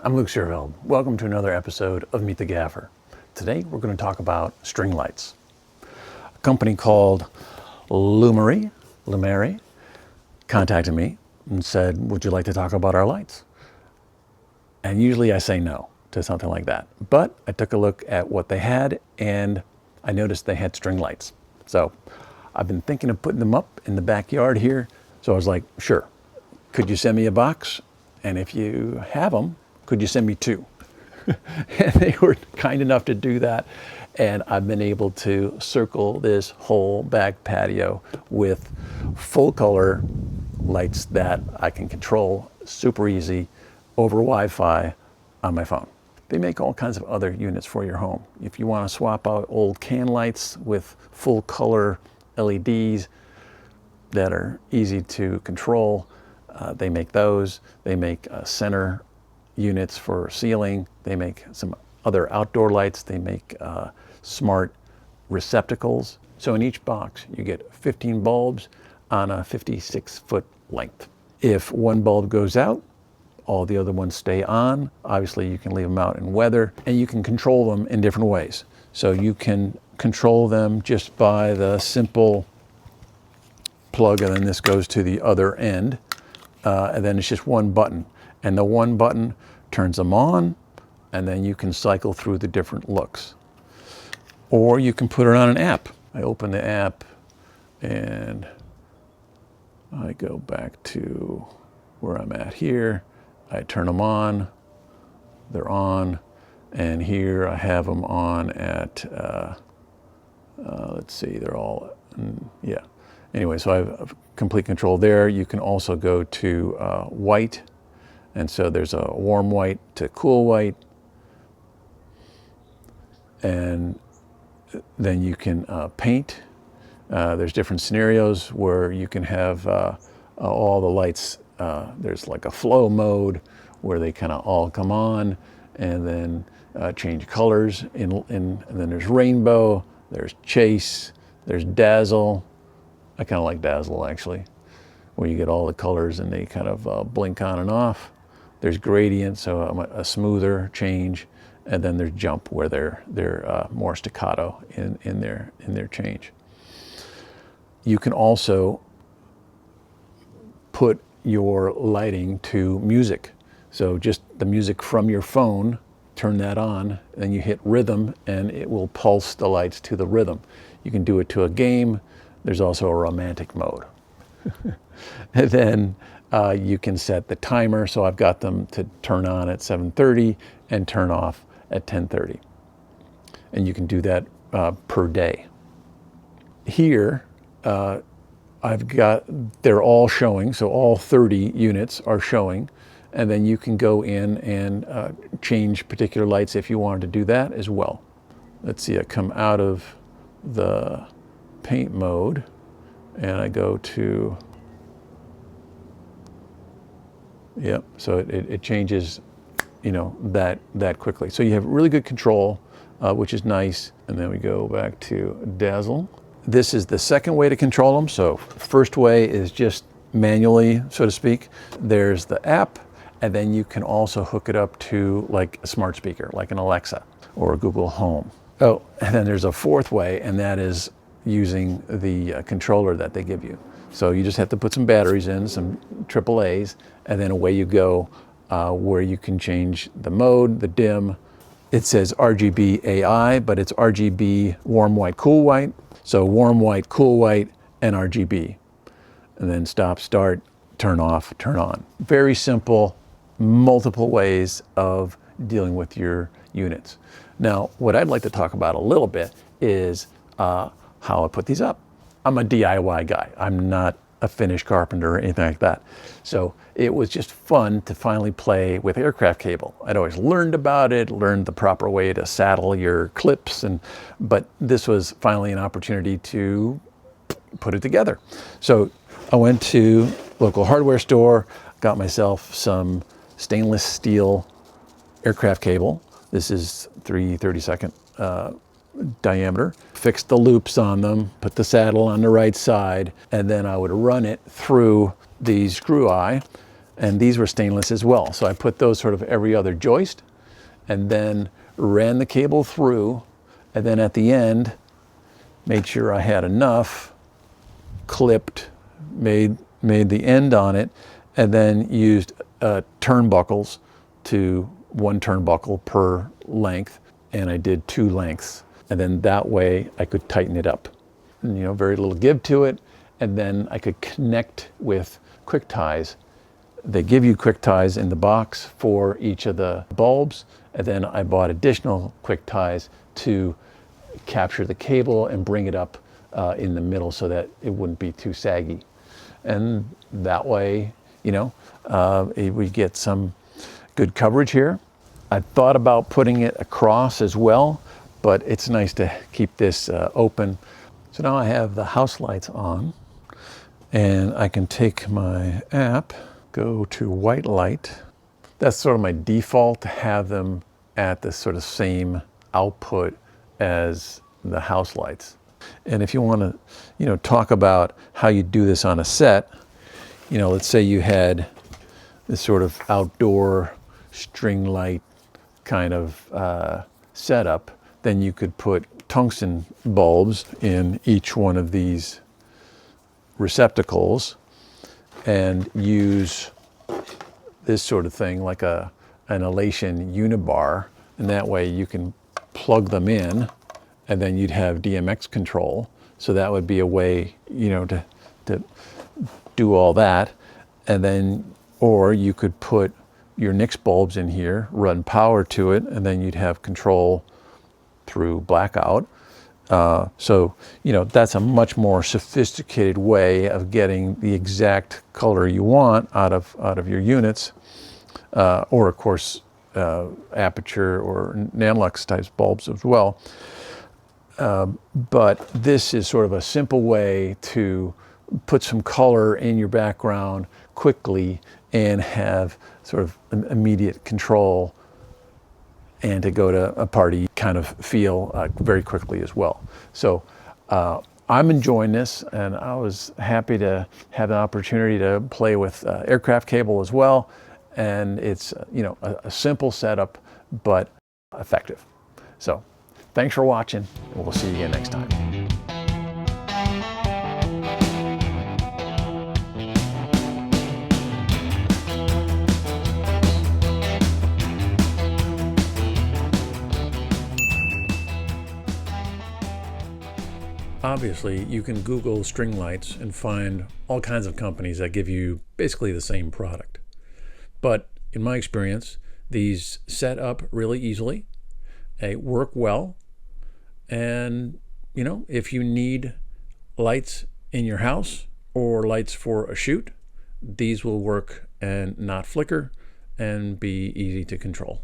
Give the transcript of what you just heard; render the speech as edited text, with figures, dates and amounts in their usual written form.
I'm Luke Sherveld. Welcome to another episode of Meet the Gaffer. Today we're going to talk about string lights. A company called Lumary contacted me and said, would you like to talk about our lights? And usually I say no to something like that. But I took a look at what they had and I noticed they had string lights. So I've been thinking of putting them up in the backyard here. So I was like, sure. Could you send me a box? And if you have them, could you send me two? And they were kind enough to do that. And I've been able to circle this whole back patio with full color lights that I can control super easy over Wi-Fi on my phone. They make all kinds of other units for your home. If you want to swap out old can lights with full color LEDs that are easy to control, they make those. They make center units for ceiling. They make some other outdoor lights. They make smart receptacles. So in each box, you get 15 bulbs on a 56-foot length. If one bulb goes out, all the other ones stay on. Obviously, you can leave them out in weather, and you can control them in different ways. So you can control them just by the simple plug, and then this goes to the other end. And then it's just one button. And the one button turns them on, and then you can cycle through the different looks. Or you can put it on an app. I open the app, and I go back to where I'm at here. I turn them on, they're on, and here I have them on at, let's see, they're all, yeah. Anyway, so I have complete control there. You can also go to white, and so there's a warm white to cool white, and then you can paint. There's different scenarios where you can have all the lights. There's like a flow mode where they kind of all come on and then change colors. And then there's rainbow, there's chase, there's dazzle. I kind of like dazzle actually, where you get all the colors and they kind of blink on and off. There's gradient, so a smoother change, and then there's jump where they're more staccato in their change. You can also put your lighting to music. So just the music from your phone, turn that on, then you hit rhythm and it will pulse the lights to the rhythm. You can do it to a game. There's also a romantic mode. And then you can set the timer. So I've got them to turn on at 7:30 and turn off at 10:30. And you can do that per day. Here, they're all showing, so all 30 units are showing, and then you can go in and change particular lights if you wanted to do that as well. Let's see, I come out of the paint mode and I go to, yep, so it changes, that quickly. So you have really good control, which is nice. And then we go back to dazzle. This is the second way to control them. So first way is just manually, so to speak. There's the app, and then you can also hook it up to like a smart speaker, like an Alexa or a Google Home. Oh, and then there's a fourth way, and that is using the controller that they give you. So you just have to put some batteries in, some AAAs, and then away you go, where you can change the mode, the dim. It says RGB AI, but it's RGB warm white, cool white. So warm white, cool white, and RGB. And then stop, start, turn off, turn on. Very simple, multiple ways of dealing with your units. Now, what I'd like to talk about a little bit is how I put these up. I'm a DIY guy. I'm not a finished carpenter or anything like that. So it was just fun to finally play with aircraft cable. I'd always learned about it, learned the proper way to saddle your clips, but this was finally an opportunity to put it together. So I went to local hardware store, got myself some stainless steel aircraft cable. This is 3/32 diameter, fixed the loops on them, put the saddle on the right side, and then I would run it through the screw eye And these were stainless as well. So I put those sort of every other joist and then ran the cable through, and then at the end made sure I had enough, clipped, made the end on it, and then used turnbuckles to one turnbuckle per length, and I did 2 lengths, and then that way I could tighten it up. And, you know, very little give to it, and then I could connect with quick ties. They give you quick ties in the box for each of the bulbs, and then I bought additional quick ties to capture the cable and bring it up in the middle so that it wouldn't be too saggy. And that way, you know, we get some good coverage here. I thought about putting it across as well, but it's nice to keep this open. So now I have the house lights on, and I can take my app, go to white light. That's sort of my default, to have them at the sort of same output as the house lights. And if you want to, you know, talk about how you do this on a set, you know, let's say you had this sort of outdoor string light kind of setup, then you could put tungsten bulbs in each one of these receptacles and use this sort of thing like an elation unibar, and that way you can plug them in, and then you'd have DMX control. So that would be a way, you know, to do all that. And then, or you could put your NIX bulbs in here, run power to it, and then you'd have control through blackout. So, you know, that's a much more sophisticated way of getting the exact color you want out of your units, or of course, aperture or Nanlux type bulbs as well. But this is sort of a simple way to put some color in your background quickly and have sort of immediate control, and to go to a party kind of feel very quickly as well. So I'm enjoying this, and I was happy to have the opportunity to play with aircraft cable as well. And it's, you know, a simple setup, but effective. So thanks for watching, and we'll see you again next time. Obviously, you can Google string lights and find all kinds of companies that give you basically the same product. But in my experience, these set up really easily, they work well, and, you know, if you need lights in your house or lights for a shoot, these will work and not flicker and be easy to control.